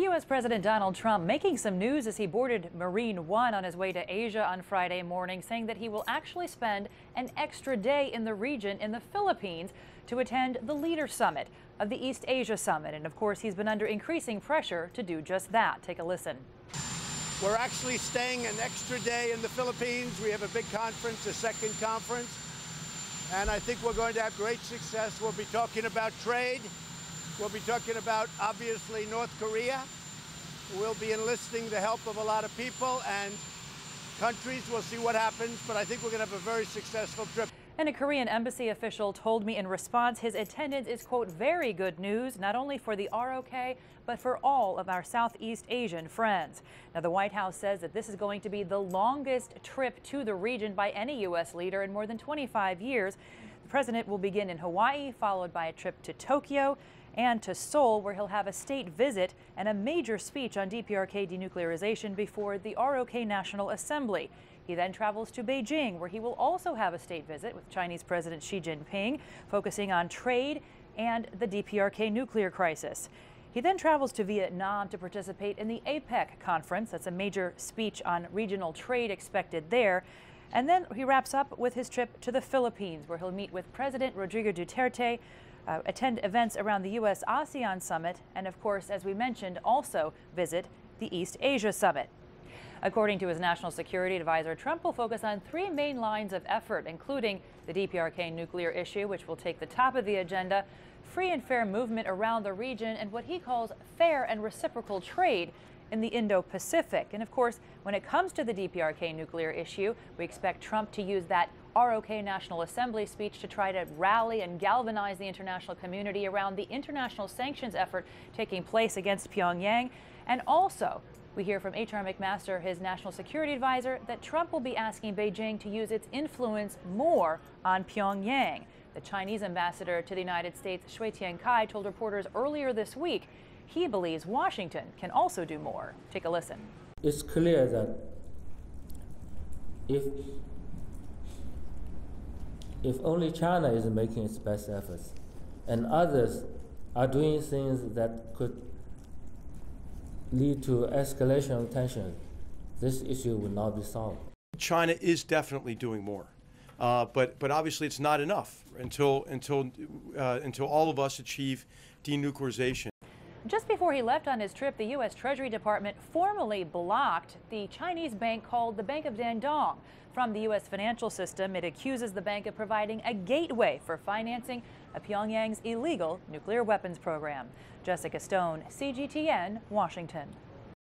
U.S. President Donald Trump making some news as he boarded Marine One on his way to Asia on Friday morning, saying that he will actually spend an extra day in the region in the Philippines to attend the Leader Summit of the East Asia Summit. And of course, he's been under increasing pressure to do just that. Take a listen. We're actually staying an extra day in the Philippines. We have a big conference, a second conference, and I think we're going to have great success. We'll be talking about trade. We'll be talking about, obviously, North Korea. We'll be enlisting the help of a lot of people and countries. We'll see what happens, but I think we're going to have a very successful trip. And a Korean embassy official told me in response his attendance is, quote, very good news, not only for the ROK, but for all of our Southeast Asian friends. Now, the White House says that this is going to be the longest trip to the region by any U.S. leader in more than 25 years. The president will begin in Hawaii, followed by a trip to Tokyo and to Seoul, where he'll have a state visit and a major speech on DPRK denuclearization before the ROK National Assembly. He then travels to Beijing, where he will also have a state visit with Chinese President Xi Jinping, focusing on trade and the DPRK nuclear crisis. He then travels to Vietnam to participate in the APEC conference. That's a major speech on regional trade expected there. And then he wraps up with his trip to the Philippines, where he'll meet with President Rodrigo Duterte, attend events around the U.S. ASEAN summit, and of course, as we mentioned, also visit the East Asia Summit. According to his national security advisor, Trump will focus on three main lines of effort, including the DPRK nuclear issue, which will take the top of the agenda, free and fair movement around the region, and what he calls fair and reciprocal trade in the Indo-Pacific. And of course, when it comes to the DPRK nuclear issue, we expect Trump to use that ROK National Assembly speech to try to rally and galvanize the international community around the international sanctions effort taking place against Pyongyang. And also, we hear from H.R. McMaster, his national security advisor, that Trump will be asking Beijing to use its influence more on Pyongyang. The Chinese ambassador to the United States, Shui Tiankai, told reporters earlier this week he believes Washington can also do more. Take a listen. It's clear that if only China is making its best efforts and others are doing things that could lead to escalation of tension, this issue will not be solved. China is definitely doing more, but obviously it's not enough until all of us achieve denuclearization. Just before he left on his trip, the U.S. Treasury Department formally blocked the Chinese bank called the Bank of Dandong from the U.S. financial system. It accuses the bank of providing a gateway for financing of Pyongyang's illegal nuclear weapons program. Jessica Stone, CGTN, Washington.